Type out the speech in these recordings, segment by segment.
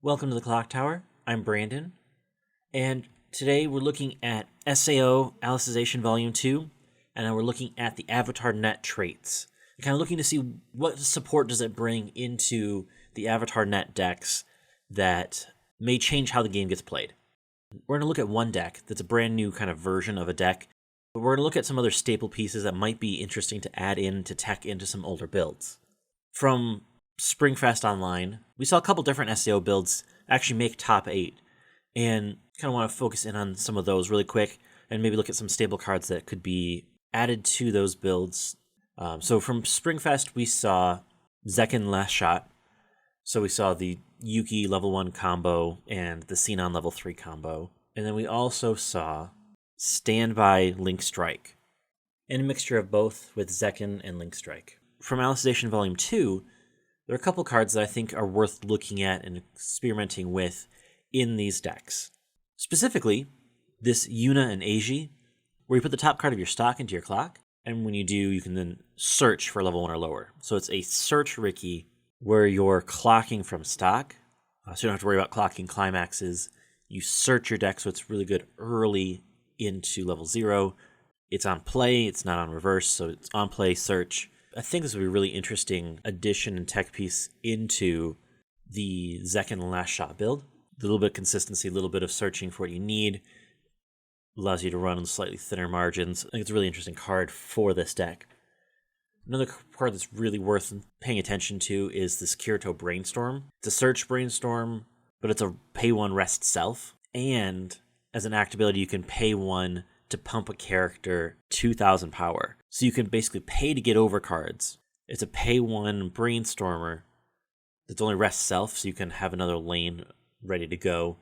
Welcome to the Clock Tower. I'm Brandon, and today we're looking at SAO Alicization Volume 2, and we're looking at the Avatar Net traits. We're kind of looking to see what support does it bring into the Avatar Net decks that may change how the game gets played. We're going to look at one deck that's a brand new kind of version of a deck, but we're going to look at some other staple pieces that might be interesting to add in to tech into some older builds. From Springfest Online, we saw a couple different SAO builds actually make top 8, and kind of want to focus in on some of those really quick, and maybe look at some stable cards that could be added to those builds. So from Springfest, we saw Zekken Last Shot, so we saw the Yuki level 1 combo and the Xenon level 3 combo, and then we also saw Standby Link Strike, and a mixture of both with Zekken and Link Strike. From Alicization Volume 2, there are a couple cards that I think are worth looking at and experimenting with in these decks. Specifically, this Yuna and Eiji, where you put the top card of your stock into your clock, and when you do, you can then search for level 1 or lower. So it's a search Ricky where you're clocking from stock, so you don't have to worry about clocking climaxes. You search your deck, so it's really good early into level 0. It's on play, it's not on reverse, so it's on play, search. I think this would be a really interesting addition and tech piece into the Zekken Last Shot build. A little bit of consistency, a little bit of searching for what you need. Allows you to run on slightly thinner margins. I think it's a really interesting card for this deck. Another card that's really worth paying attention to is this Kirito Brainstorm. It's a search brainstorm, but it's a pay 1 rest self. And as an act ability, you can pay 1 to pump a character 2,000 power. So you can basically pay to get over cards. It's a pay 1 brainstormer that's only rest self, so you can have another lane ready to go.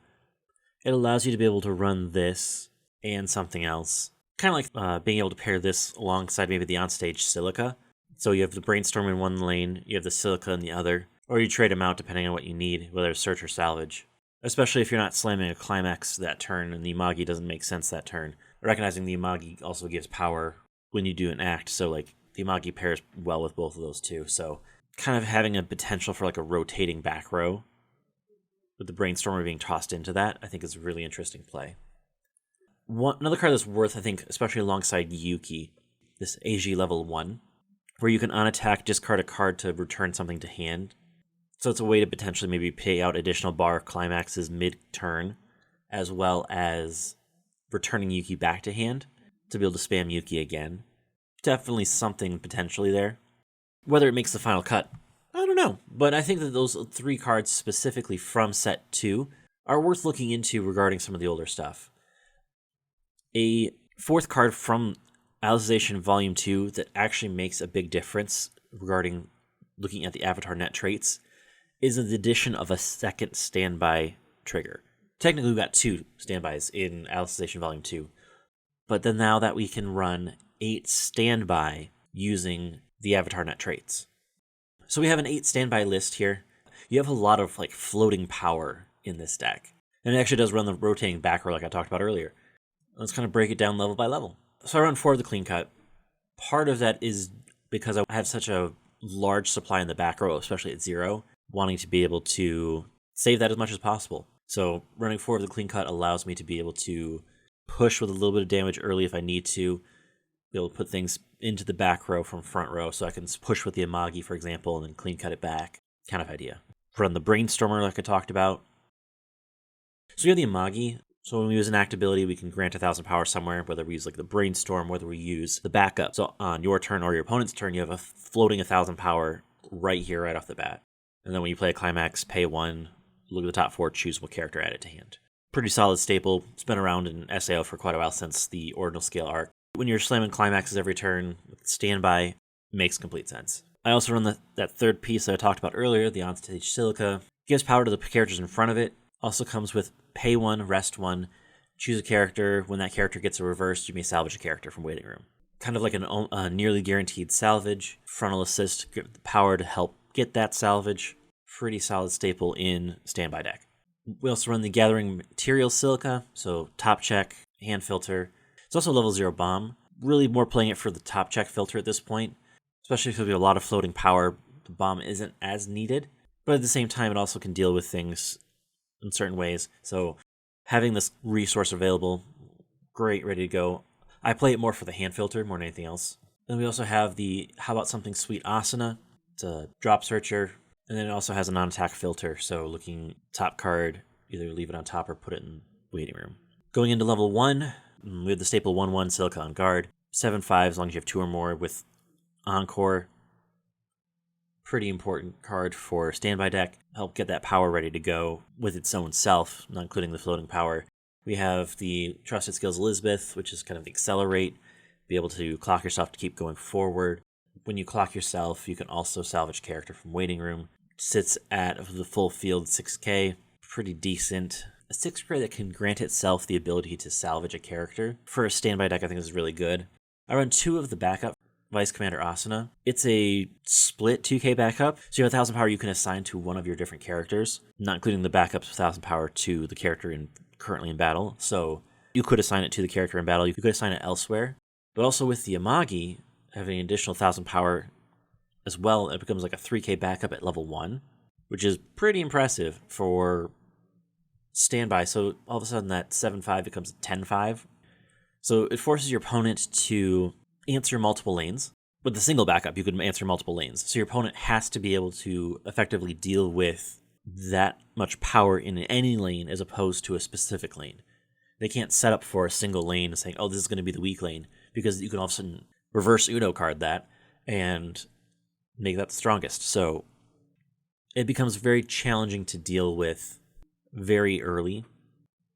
It allows you to be able to run this and something else. Kind of like being able to pair this alongside maybe the onstage Silica. So you have the brainstorm in one lane, you have the Silica in the other, or you trade them out depending on what you need, whether it's search or salvage. Especially if you're not slamming a climax that turn and the Imagi doesn't make sense that turn. Recognizing the Imagi also gives power when you do an act, so like the Imagi pairs well with both of those too. So kind of having a potential for like a rotating back row with the Brainstormer being tossed into that, I think is a really interesting play. Another card that's worth, I think, especially alongside Yuki, this Eiji level 1, where you can on attack discard a card to return something to hand. So it's a way to potentially maybe pay out additional bar climaxes mid-turn, as well as returning Yuki back to hand to be able to spam Yuki again. Definitely something potentially there. Whether it makes the final cut, I don't know. But I think that those 3 cards specifically from set 2 are worth looking into regarding some of the older stuff. A 4th card from Alicization Volume 2 that actually makes a big difference regarding looking at the Avatar Net traits is the addition of a second standby trigger. Technically, we've got 2 standbys in Alicization Volume 2, but then now that we can run 8 standby using the Avatar Net traits. So we have an 8 standby list here. You have a lot of like floating power in this deck, and it actually does run the rotating back row like I talked about earlier. Let's kind of break it down level by level. So I run 4 of the clean cut. Part of that is because I have such a large supply in the back row, especially at 0, wanting to be able to save that as much as possible. So running 4 of the clean cut allows me to be able to push with a little bit of damage early if I need to, be able to put things into the back row from front row, so I can push with the Imagi, for example, and then clean cut it back, kind of idea. Run the Brainstormer like I talked about. So we have the Imagi. So when we use an act ability, we can grant 1,000 power somewhere, whether we use like the Brainstorm, whether we use the backup. So on your turn or your opponent's turn, you have a floating 1,000 power right here, right off the bat. And then when you play a climax, pay 1, look at the top 4, choose what character, add it to hand. Pretty solid staple. It's been around in SAO for quite a while since the Ordinal Scale arc. When you're slamming climaxes every turn, standby makes complete sense. I also run that 3rd piece that I talked about earlier, the onstage Silica. Gives power to the characters in front of it. Also comes with pay 1, rest 1, choose a character. When that character gets a reverse, you may salvage a character from waiting room. Kind of like a nearly guaranteed salvage. Frontal assist, give the power to help get that salvage. Pretty solid staple in standby deck. We also run the Gathering Materials Silica, so top check, hand filter. It's also a level 0 bomb. Really more playing it for the top check filter at this point, especially because we have a lot of floating power. The bomb isn't as needed, but at the same time, it also can deal with things in certain ways. So having this resource available, great, ready to go. I play it more for the hand filter more than anything else. Then we also have the How About Something Sweet Asana. It's a drop searcher. And then it also has a non-attack filter. So looking top card, either leave it on top or put it in waiting room. Going into level 1, we have the staple 1/1 Silica on guard. 7/5 as long as you have 2 or more with Encore. Pretty important card for standby deck. Help get that power ready to go with its own self, not including the floating power. We have the Trusted Skills Elizabeth, which is kind of the accelerate. Be able to clock yourself to keep going forward. When you clock yourself, you can also salvage character from waiting room. Sits at the full field 6k. Pretty decent. A 6 that can grant itself the ability to salvage a character. For a standby deck, I think this is really good. I run 2 of the backup Vice Commander Asana. It's a split 2k backup, so you have 1,000 power you can assign to one of your different characters, not including the backups with 1,000 power to the character currently in battle. So you could assign it to the character in battle, you could assign it elsewhere. But also with the Amagi, having an additional 1,000 power as well, it becomes like a 3k backup at level 1, which is pretty impressive for standby. So all of a sudden that 7/5 becomes 10/5. So it forces your opponent to answer multiple lanes. With a single backup, you could answer multiple lanes. So your opponent has to be able to effectively deal with that much power in any lane as opposed to a specific lane. They can't set up for a single lane saying, oh, this is going to be the weak lane, because you can all of a sudden reverse Uno card that and make that the strongest. So it becomes very challenging to deal with very early,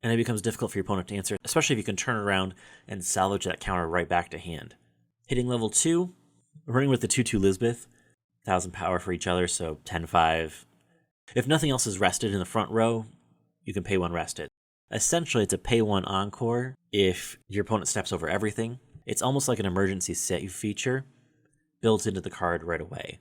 and it becomes difficult for your opponent to answer, especially if you can turn around and salvage that counter right back to hand. Hitting level 2, running with the 2/2 Lisbeth, 1,000 power for each other, so 10/5. If nothing else is rested in the front row, you can pay 1 rest it. Essentially, it's a pay 1 encore if your opponent steps over everything. It's almost like an emergency save feature built into the card right away.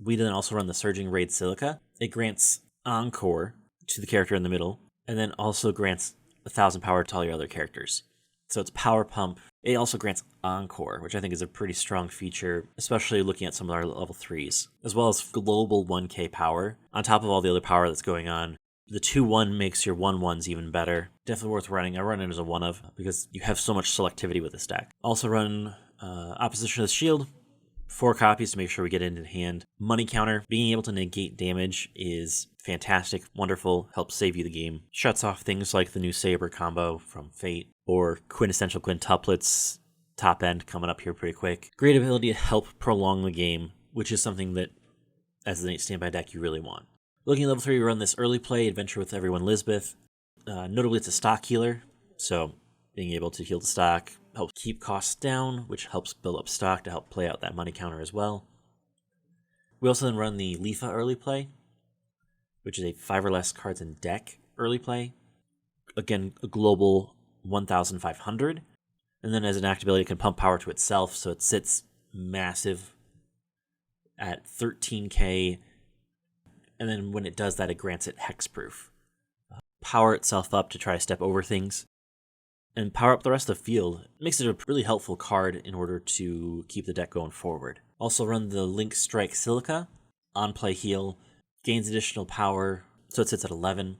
We then also run the Surging Raid Silica. It grants encore to the character in the middle, and then also grants 1,000 power to all your other characters. So it's power pump. It also grants encore, which I think is a pretty strong feature, especially looking at some of our level 3s, as well as global 1k power. On top of all the other power that's going on, the 2/1 makes your 1/1s even better. Definitely worth running. I run it as a 1-of because you have so much selectivity with this deck. Also run Opposition of the Shield. 4 copies to make sure we get it in hand. Money counter. Being able to negate damage is fantastic, wonderful, helps save you the game. Shuts off things like the new Saber combo from Fate, or quintessential quintuplets, top end coming up here pretty quick. Great ability to help prolong the game, which is something that, as the standby deck, you really want. Looking at level 3, we run this early play, Adventure with Everyone Lisbeth. Notably, it's a stock healer, so being able to heal the stock helps keep costs down, which helps build up stock to help play out that money counter as well. We also then run the Lifa early play, which is a 5 or less cards in deck early play. Again, a global 1,500. And then as an act ability, it can pump power to itself, so it sits massive at 13k. And then when it does that, it grants it hexproof. Power itself up to try to step over things, and power up the rest of the field. It makes it a really helpful card in order to keep the deck going forward. Also run the Link Strike Silica, on play heal, gains additional power, so it sits at 11.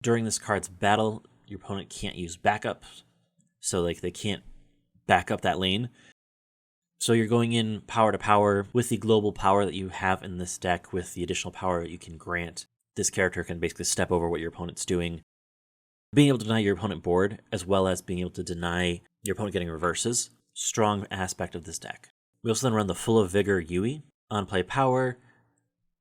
During this card's battle, your opponent can't use backups, so they can't back up that lane. So you're going in power to power with the global power that you have in this deck, with the additional power that you can grant. This character can basically step over what your opponent's doing. Being able to deny your opponent board, as well as being able to deny your opponent getting reverses. Strong aspect of this deck. We also then run the Full of Vigor Yui. On play power.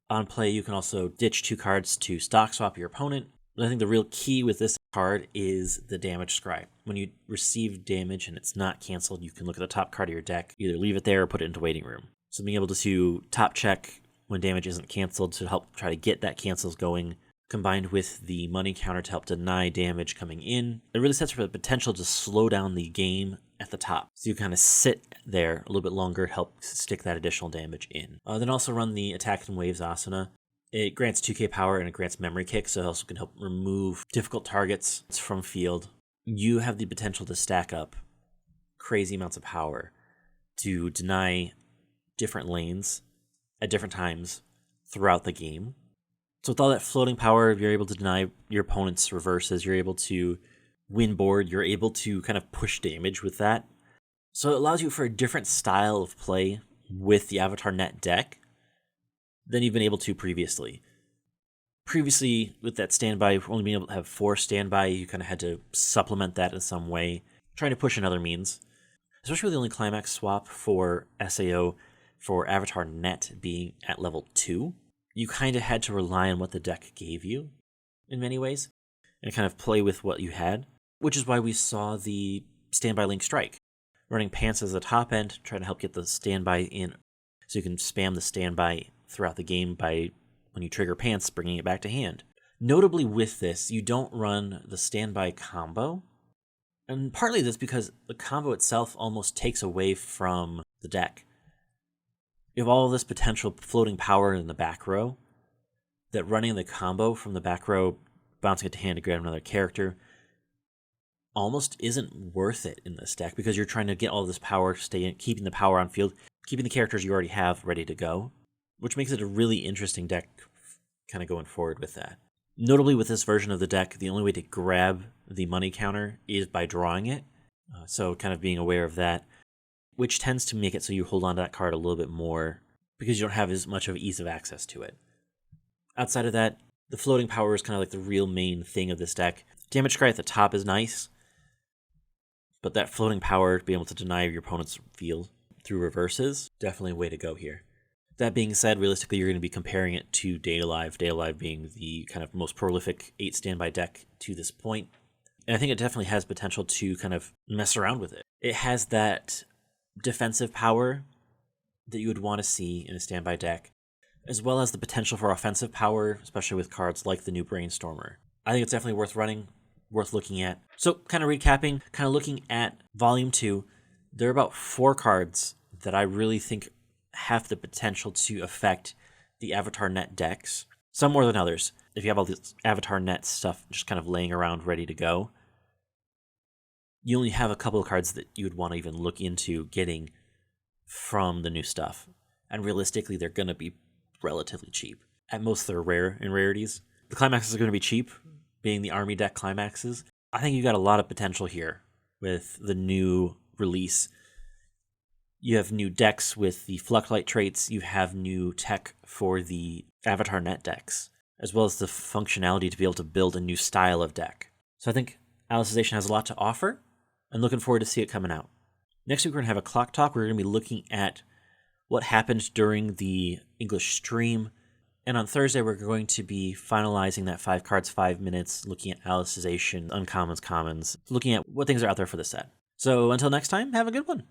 On play, you can also ditch 2 cards to stock swap your opponent. But I think the real key with this card is the damage scribe. When you receive damage and it's not canceled, you can look at the top card of your deck, either leave it there or put it into waiting room. So being able to top check when damage isn't canceled to help try to get that cancels going, combined with the money counter to help deny damage coming in, it really sets for the potential to slow down the game at the top. So you kind of sit there a little bit longer to help stick that additional damage in. Then also run the Attack in Waves Asana. It grants 2k power and it grants memory kick, so it also can help remove difficult targets from field. You have the potential to stack up crazy amounts of power to deny different lanes at different times throughout the game, So with all that floating power, you're able to deny your opponent's reverses, you're able to win board, you're able to kind of push damage with that. So it allows you for a different style of play with the Avatar Net deck than you've been able to previously. Previously, with that standby, only being able to have 4 standby, you kind of had to supplement that in some way, trying to push in other means. Especially with the only climax swap for SAO for Avatar Net being at level 2, you kind of had to rely on what the deck gave you in many ways, and kind of play with what you had, which is why we saw the standby Link Strike. Running Pants as the top end, trying to help get the standby in, so you can spam the standby throughout the game by, when you trigger Pants, bringing it back to hand. Notably with this, you don't run the standby combo, and partly that's because the combo itself almost takes away from the deck. You have all this potential floating power in the back row, that running the combo from the back row, bouncing it to hand to grab another character, almost isn't worth it in this deck, because you're trying to get all this power, keeping the power on field, keeping the characters you already have ready to go, which makes it a really interesting deck kind of going forward with that. Notably with this version of the deck, the only way to grab the money counter is by drawing it, so kind of being aware of that, which tends to make it so you hold on to that card a little bit more, because you don't have as much of ease of access to it. Outside of that, the floating power is kind of like the real main thing of this deck. Damage cry at the top is nice, but that floating power, being able to deny your opponent's field through reverses, definitely a way to go here. That being said, realistically, you're going to be comparing it to Data Live being the kind of most prolific 8 standby deck to this point. And I think it definitely has potential to kind of mess around with it. It has that defensive power that you would want to see in a standby deck, as well as the potential for offensive power, especially with cards like the new Brainstormer. I think it's definitely worth running, worth looking at. So kind of recapping, kind of looking at Volume 2, there are about 4 cards that I really think have the potential to affect the Avatar Net decks, some more than others. If you have all this Avatar Net stuff just kind of laying around ready to go, you only have a couple of cards that you would want to even look into getting from the new stuff. And realistically, they're going to be relatively cheap. At most, they're rare in rarities. The climaxes are going to be cheap, being the army deck climaxes. I think you got a lot of potential here with the new release. You have new decks with the Fluctlight traits. You have new tech for the Avatar Net decks, as well as the functionality to be able to build a new style of deck. So I think Alicization has a lot to offer, and looking forward to see it coming out. Next week, we're going to have a clock talk. We're going to be looking at what happened during the English stream. And on Thursday, we're going to be finalizing that 5 cards, 5 minutes, looking at Alicization, uncommons, commons, looking at what things are out there for the set. So until next time, have a good one.